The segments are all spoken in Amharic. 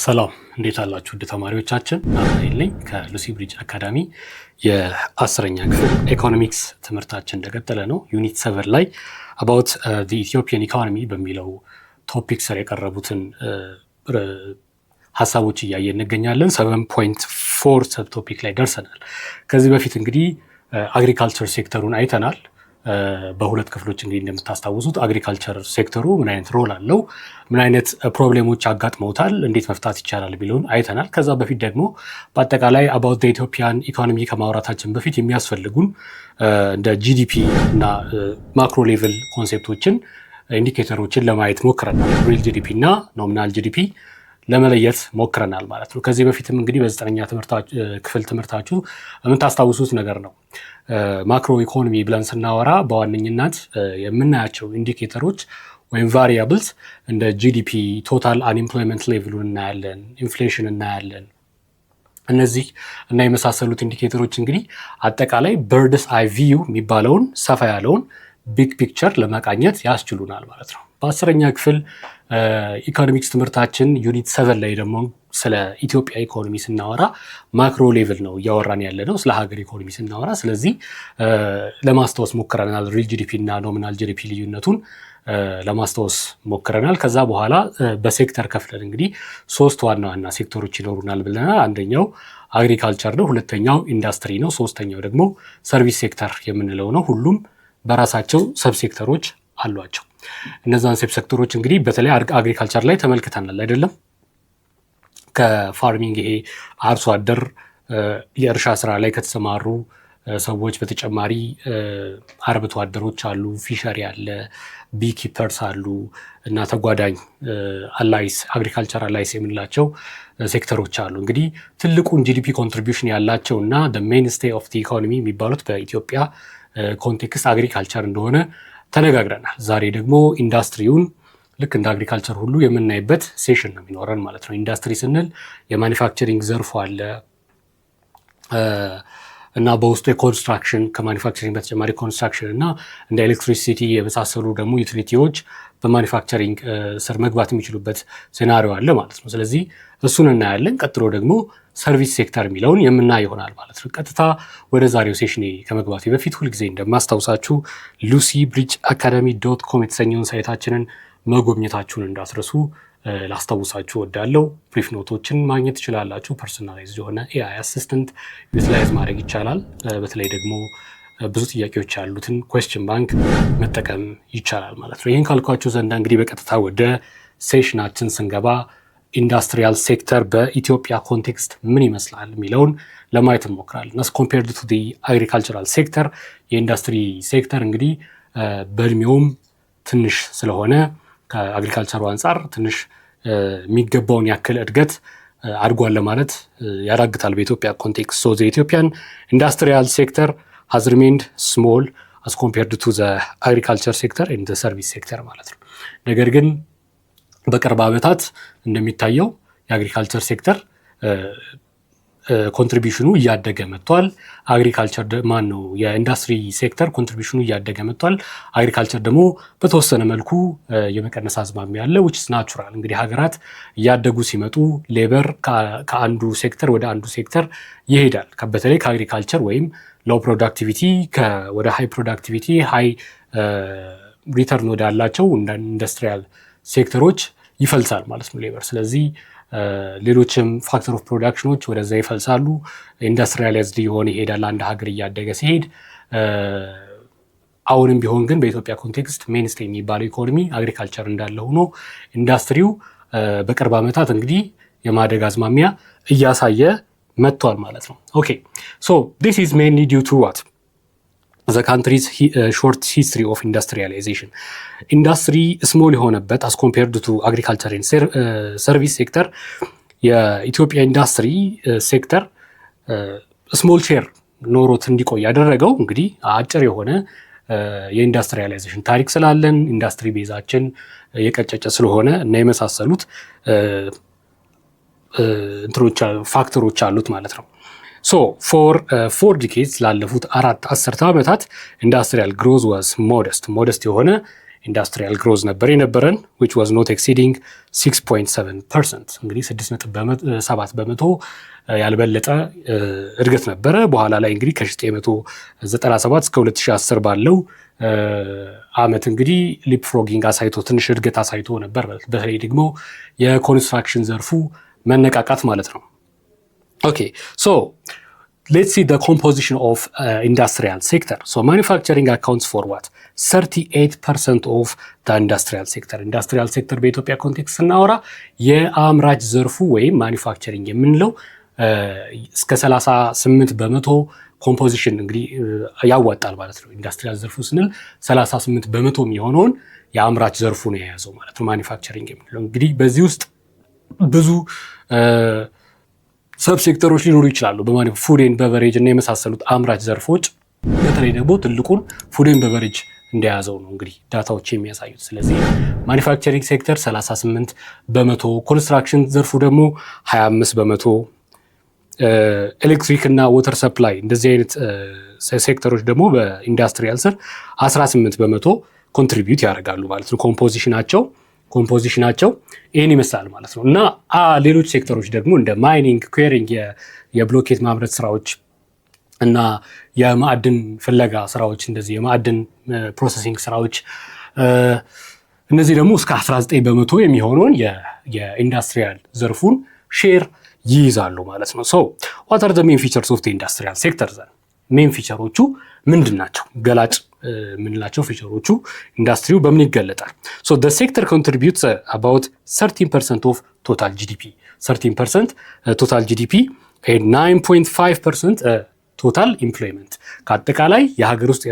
ሰላም እንዴት አላችሁ ውድ ተማሪዎቻችን? ናትናኤል ነኝ ከሉሲ ብሪጅ አካዳሚ። የ10ኛ ክፍል ኢኮኖሚክስ ትምህርታችን እንደቀጠለ ነው። ዩኒት 7 ላይ about the Ethiopian economy በሚለው ቶፒክ ስር የቀረቡትን ሀሳቦች እያየን እንገኛለን። 7.4 ሰብ ቶፒክ ላይ ደርሰናል። ከዚህ በፊት እንግዲህ አግሪካልቸር ሴክተሩን አይተናል። በሁለት ክፍሎች እንግዲህ እንደምታስታውሱት አግሪካልቸር ሴክተሩ ምን አይነት ሮል አለው፣ ምን አይነት ፕሮብሌሞች አጋጥመውታል፣ እንዴት መፍታት ይቻላል ቢሉን አይተናል። ከዛ በፊት ደግሞ በአጠቃላይ about the Ethiopian economy ከማውራታችን በፊት የሚያስፈልጉን እንደ ጂዲፒ እና ማክሮ ሌቭል ኮንሴፕቶችን ኢንዲኬተሮችን ለማየት ሞክረናል። ሪል ጂዲፒ እና ኖሚናል ጂዲፒ ለመለየት ሞክረናል ማለት ነው። ከዚህ በፊትም እንግዲህ በ9ኛ ክፍል ትምህርታችሁ የምታስታውሱት ነገር ነው። ማክሮ ኢኮኖሚ ብለን ስናወራ በዋነኝነት የምናያቸው ኢንዲኬተሮች ወይም ቫሪያብልስ እንደ ጂዲፒ፣ ቶታል አንኤምፕሎይመንት ሌቭሉን እናያለን፣ ኢንፍሌሽን እናያለን። እነዚህ እና የመሳሰሉት ኢንዲኬተሮች እንግዲህ አጠቃላይ በርድስ አይ ቪው የሚባለውን ሰፋ ያለውን ቢግ ፒክቸር ለመቃኘት ያስችሉናል ማለት ነው። በ10ኛ ክፍል ኢኮኖሚክስ ትምህርታችን ዩኒት 7 ላይ ደግሞ ስለ ኢትዮጵያ ኢኮኖሚ ስናወራ ማክሮ ሌቭል ነው እያወራን ያለ ነው፣ ስለ ሀገር ኢኮኖሚ ስናወራ። ስለዚህ ለማስታወስ ሞክረናል። ሪል ጂዲፒ እና ኖሚናል ጂዲፒ ልዩነቱን ለማስታወስ ሞክረናል። ከዛ በኋላ በሴክተር ከፍለን እንግዲህ 3 ዋና ዋና ሴክተሮች ይኖሩናል ብለናል። አንደኛው አግሪካልቸር ነው፣ ሁለተኛው ኢንዱስትሪ ነው፣ ሶስተኛው ደግሞ ሰርቪስ ሴክተር የምንለው ነው። ሁሉም በራሳቸው ሰብሴክተሮች አሏቸው። እነዛን ሴክተሮች እንግዲህ በተለይ አግሪካልቸር ላይ ተመልክተናል አይደለም? ከፋርሚንግ ይሄ አርሶ አደር የእርሻ ስራ ላይ ከተሰማሩ ሰዎች በተጨማሪ አርብቶ አደሮች አሉ፣ ፊሸሪ አለ፣ ቢኪፐርስ አሉ እና ተጓዳኝ አላይስ አግሪካልቸር አላይስ የምንላቸው ሴክተሮች አሉ። እንግዲህ ትልቁን ጂዲፒ ኮንትሪቢዩሽን ያላቸው እና ሜይንስቴይ ኦፍ ዲ ኢኮኖሚ የሚባሉት በኢትዮጵያ ኮንቴክስት አግሪካልቸር እንደሆነ ተነጋግረናል። ዛሬ ደግሞ ኢንዱስትሪውን ልክ እንደ አግሪካልቸር ሁሉ የምናይበት ሴሽን ነው የሚኖረን ማለት ነው። ኢንዱስትሪ ስንል የማኒፋክቸሪንግ ዘርፉ አለ እና በውስጡ የኮንስትራክሽን ከማኒፋክቸሪንግ በተጨማሪ ኮንስትራክሽን እና እንደ ኤሌክትሪሲቲ የመሳሰሉ ደግሞ ዩቲሊቲዎች በማኒፋክቸሪንግ ስር መግባት የሚችሉበት ሴናሪዮ አለ ማለት ነው። ስለዚህ እሱን እናያለን። ቀጥሎ ደግሞ ሰርቪስ ሴክተር የሚለውን የምናይ ይሆናል ማለት ነው። ቀጥታ ወደ ዛሬው ሴሽኔ ከመግባቴ በፊት ሁልጊዜ እንደማስታውሳችሁ lucyBridgeAcademy.com የተሰኘውን ሳይታችንን መጎብኘታችሁን እንዳትረሱ ላስታውሳችሁ ወዳለው። ብሪፍ ኖቶችን ማግኘት ትችላላችሁ። ፐርሶናላይዝ የሆነ ኤአይ አሲስተንት ዩቲላይዝ ማድረግ ይቻላል። በተለይ ደግሞ ብዙ ጥያቄዎች ያሉትን ኩዌስችን ባንክ መጠቀም ይቻላል ማለት ነው። ይህን ካልኳችሁ ዘንዳ እንግዲህ በቀጥታ ወደ ሴሽናችን ስንገባ ኢንዱስትሪያል ሴክተር በኢትዮጵያ ኮንቴክስት ምን ይመስላል የሚለውን ለማየት እንሞክራለን። as compared to the agricultural sector የኢንዱስትሪ ሴክተር እንግዲህ በእድሜውም ትንሽ ስለሆነ ከአግሪካልቸሩ አንጻር ትንሽ የሚገባውን ያክል እድገት አድጓል ለማለት ያዳግታል በኢትዮጵያ ኮንቴክስት። so the Ethiopian industrial sector has remained small as compared to the agriculture sector and the service sector ማለት ነው። ነገር ግን በቅርብ ዓመታት እንደሚታየው የአግሪካልቸር ሴክተር ኮንትሪቢዩሽኑ እያደገ መጥቷል። የኢንዱስትሪ ሴክተር ኮንትሪቢዩሽኑ እያደገ መጥቷል። አግሪካልቸር ደግሞ በተወሰነ መልኩ የመቀነስ አዝማሚያ ያለ which is natural። እንግዲህ ሀገራት እያደጉ ሲመጡ ሌበር ከአንዱ ሴክተር ወደ አንዱ ሴክተር ይሄዳል። በተለይ ከአግሪካልቸር ወይም ሎው ፕሮዳክቲቪቲ ወደ ሃይ ፕሮዳክቲቪቲ ሃይ ሪተርን ወዳላቸው ኢንዱስትሪያል ሴክተሮች ይፈልሳል ማለት ነው ሌበር። ስለዚህ ሌሎችም ፋክተር ኦፍ ፕሮዳክሽኖች ወደዛ ይፈልሳሉ። ኢንዱስትሪያላይዝድ የሆነ ይሄዳል አንድ ሀገር እያደገ ሲሄድ። አሁንም ቢሆን ግን በኢትዮጵያ ኮንቴክስት ሜይንስቴይ የሚባለው ኢኮኖሚ አግሪካልቸር እንዳለ ሆኖ ኢንዱስትሪው በቅርብ ዓመታት እንግዲህ የማደግ አዝማሚያ እያሳየ መጥቷል ማለት ነው። ኦኬ ሶ this is mainly due to what? the country's short history of industrialization. ኢንዱስትሪ ስሞል የሆነበት as compared to agriculture and service sector የኢትዮጵያ ኢንዱስትሪ ሴክተር ስሞል ሼር ኖሮት እንዲቆይ ያደረገው እንግዲህ አጭር የሆነ የኢንዱስትሪያላይዜሽን ታሪክ ስላለን ኢንዱስትሪ ቤዛችን የቀጨጨ ስለሆነ እና የመሳሰሉት ፋክተሮች አሉት ማለት ነው። So for 4 decades ላለፉት 4 አስርተ ዓመታት ኢንዱስትሪያል ግሮዝ was modest የሆነ ኢንዱስትሪያል ግሮዝ ነበር የነበረን which was not exceeding 6.7%። እንግዲህ 6.7 በመቶ ያልበለጠ እድገት ነበረ። በኋላ ላይ እንግዲህ ከ1997 እስከ 2010 ባለው አመት እንግዲህ ሊፕፍሮጊንግ አሳይቶ ትንሽ እድገት አሳይቶ ነበር። በተለይ ደግሞ የኮንስትራክሽን ዘርፉ መነቃቃት ማለት ነው። ኦኬ ሶ let's see the composition of industrial sector. So manufacturing accounts for what? 38% of the industrial sector. Industrial sector በኢትዮጵያ ኮንቴክስት ስናወራ የአምራች ዘርፉ ወይም ማኒፋክቸሪንግ የምንለው እስከ 38 በመቶ ኮምፖዚሽን እንግዲህ ያዋጣል ማለት ነው። ኢንዱስትሪያል ዘርፉ ስንል 38 በመቶ የሚሆነውን የአምራች ዘርፉ ነው የያዘው ማለት ነው ማኒፋክቸሪንግ የምንለው። እንግዲህ በዚህ ውስጥ ብዙ ሰብ ሴክተሮች ሊኖሩ ይችላሉ። ፉድ ኤንድ በቨሬጅ እና የመሳሰሉት አምራች ዘርፎች በተለይ ደግሞ ትልቁን ፉድ ኤንድ በቨሬጅ እንደያዘው ነው እንግዲህ ዳታዎች የሚያሳዩት። ስለዚህ ማኒፋክቸሪንግ ሴክተር 38 በመቶ፣ ኮንስትራክሽን ዘርፉ ደግሞ 25 በመቶ፣ ኤሌክትሪክ እና ወተር ሰፕላይ እንደዚህ አይነት ሴክተሮች ደግሞ በኢንዱስትሪያል ስር 18 በመቶ ኮንትሪቢዩት ያደርጋሉ ማለት ነው። ኮምፖዚሽናቸው ይህን ይመስላል ማለት ነው። እና ሌሎች ሴክተሮች ደግሞ እንደ ማይኒንግ፣ ኩዌሪንግ የብሎኬት ማምረት ስራዎች እና የማዕድን ፍለጋ ስራዎች እንደዚህ የማዕድን ፕሮሰሲንግ ስራዎች እነዚህ ደግሞ እስከ 19 በመቶ የሚሆነውን የኢንዱስትሪያል ዘርፉን ሼር ይይዛሉ ማለት ነው። ሶ what are the main features of the industrial sector? ሜን ፊቸሮቹ ምንድን ናቸው? ገላጭ ምንላቸው ፊቸሮቹ ኢንዱስትሪው በምን ይገለጣል? So the sector contributes about 13% of total GDP. 13% total GDP and 9.5% total employment. ከአጠቃላይ የሀገር ውስጥ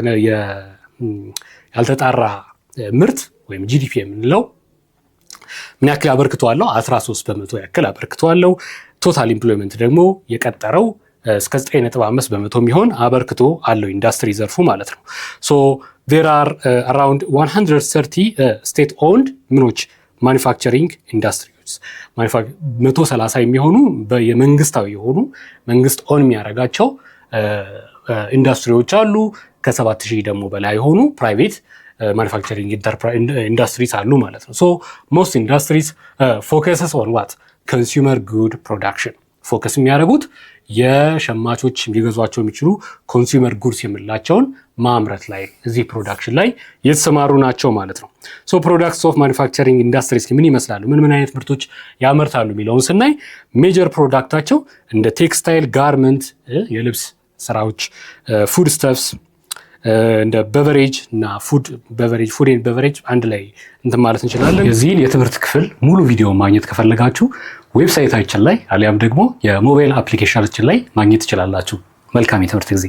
ያልተጣራ ምርት ወይም GDP የምንለው ምን ያክል አበርክቷለው? 13 በመቶ ያክል አበርክቷለው። ቶታል ኢምፕሎይመንት ደግሞ የቀጠረው እስከ 9.5 በመቶ የሚሆን አበርክቶ አለው ኢንዱስትሪ ዘርፉ ማለት ነው። ሶ there are around 130 state owned ምኖች ማኒፋክቸሪንግ ኢንዱስትሪዎች 130 የሚሆኑ የመንግስታዊ የሆኑ መንግስት ኦን የሚያደርጋቸው ኢንዱስትሪዎች አሉ። ከ7000 ደግሞ በላይ የሆኑ ፕራይቬት ማኒፋክቸሪንግ ኢንዱስትሪስ አሉ ማለት ነው። ሶ most industries focuses on what? Consumer good production. ፎከስ የሚያደርጉት የሸማቾች ሊገዟቸው የሚችሉ ኮንሱመር ጉድስ የምንላቸውን ማምረት ላይ እዚህ ፕሮዳክሽን ላይ የተሰማሩ ናቸው ማለት ነው። ሶ ፕሮዳክትስ ኦፍ ማኒፋክቸሪንግ ኢንዱስትሪስ ምን ይመስላሉ? ምን አይነት ምርቶች ያመርታሉ የሚለውን ስናይ ሜጀር ፕሮዳክታቸው እንደ ቴክስታይል፣ ጋርመንት የልብስ ስራዎች፣ ፉድ ስተፍስ እንደ በቨሬጅ እና ፉድ ኤንድ በቨሬጅ አንድ ላይ እንትን ማለት እንችላለን። የዚህን የትምህርት ክፍል ሙሉ ቪዲዮ ማግኘት ከፈለጋችሁ ዌብሳይታችን ላይ አሊያም ደግሞ የሞባይል አፕሊኬሽናችን ላይ ማግኘት ትችላላችሁ። መልካም የትምህርት ጊዜ